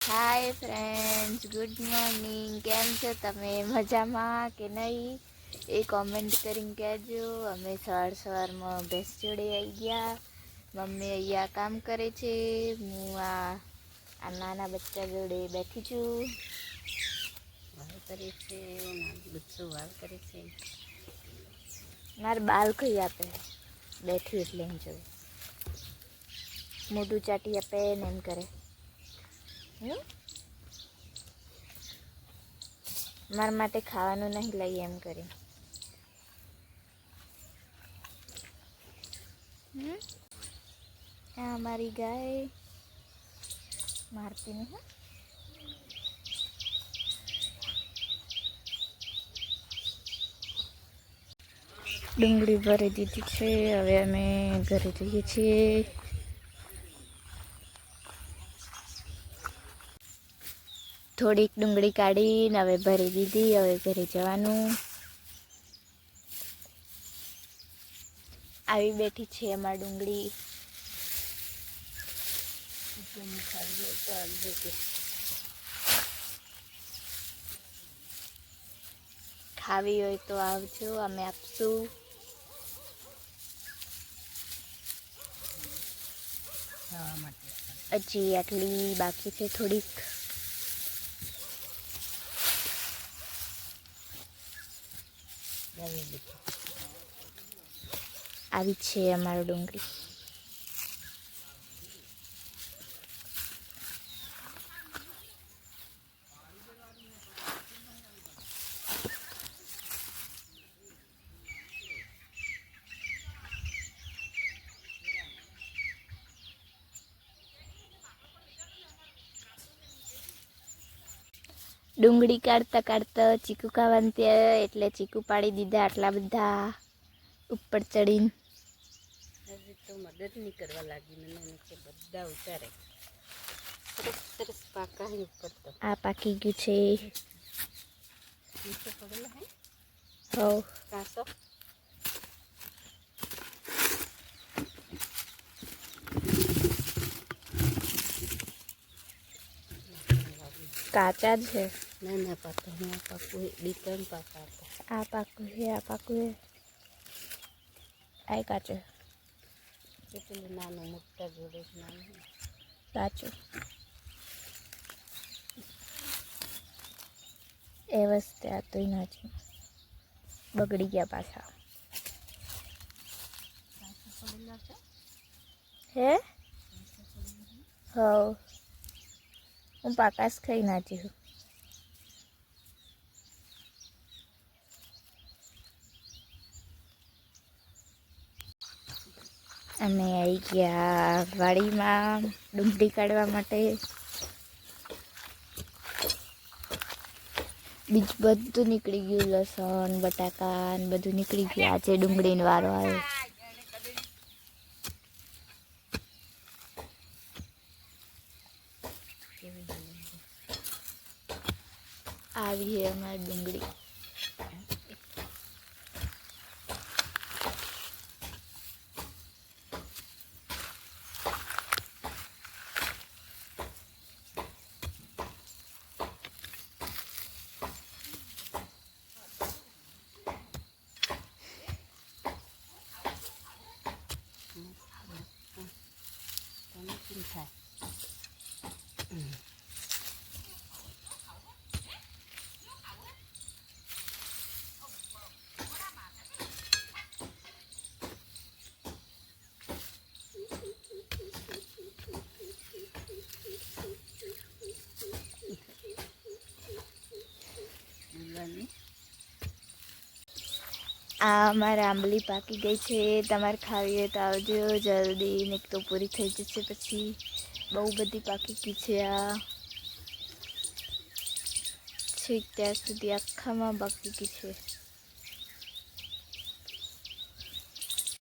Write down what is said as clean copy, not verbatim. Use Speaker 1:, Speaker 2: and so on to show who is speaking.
Speaker 1: हाय friends, good morning. केम छो तमे? मजामां के नहीं? ए कॉमेंट करीने कहेजो। अमे सवार भैंस जोड़े आई गया। मम्मी अहिया काम करे छे। हूँ आ नाना बच्चा जोड़े बैठी छू।
Speaker 2: वाल करे छे, बच्चो वाल करे छे।
Speaker 1: मारे बाल कई आपे बैठी એટલે એમ જો મોઢું ચાટી આપે ને એમ કરે। મારા માટે ખાવાનું નહીં લઈ એમ કરી। આ અમારી ગાય મારતી નહીં। ડુંગળી ભરી દીધી છે। હવે અમે ઘરે જઈએ છીએ। થોડીક ડુંગળી કાઢીને હવે ભરી દીધી। હવે ઘરે જવાનું। આવી બેઠી છે અમાર ડુંગળી। ખાવી હોય તો આવજો, અમે આપશું। હજી આટલી બાકી છે થોડીક। આવી છે અમારો ડુંગળી। ડુંગળી કાઢતા કાઢતા ચીકુ ખાવાનું ત્યાં એટલે ચીકુ પાડી દીધા આટલા બધા ઉપર ચડીને।
Speaker 2: હજી તો મદદ નહીં કરવા લાગી મને નીચે બધા ઉતારે સરસ સરસ પાકા હે ઉપર તો।
Speaker 1: આ પાકી ગયું છે।
Speaker 2: નીચે પડેલા હે
Speaker 1: હો
Speaker 2: કાસો
Speaker 1: કાચા જ છે।
Speaker 2: ના ના પાકા હે આ પાકું હે બે ત્રણ પાકા હતા।
Speaker 1: આ પાકું છે, આ પાકું છે, આ કાચું
Speaker 2: કેટલું નાનું મોટા જોડે નાનું
Speaker 1: કાચું। એ વસ્તે આ તો નથી બગડી ગયા પાછા।
Speaker 2: પડેલા છે
Speaker 1: હે હવ હું પાકાશ ખાઈ નાચી છું। અમે આવી ગયા વાડીમાં ડુંગળી કાઢવા માટે। બીજું બધું નીકળી ગયું, લસણ બટાકા ને બધું નીકળી ગયું। આજે ડુંગળીનો વારો આવ્યો। આવી છે અમારી ડુંગળી।
Speaker 2: થાય
Speaker 1: આ અમારે આંબલી પાકી ગઈ છે। તમારે ખાવી હોય તો આવજો જલ્દી, ને તો પૂરી થઈ જશે પછી। બહુ બધી પાકી ગઈ છે। આ છેક ત્યાં સુધી આખામાં પાકી ગઈ છે।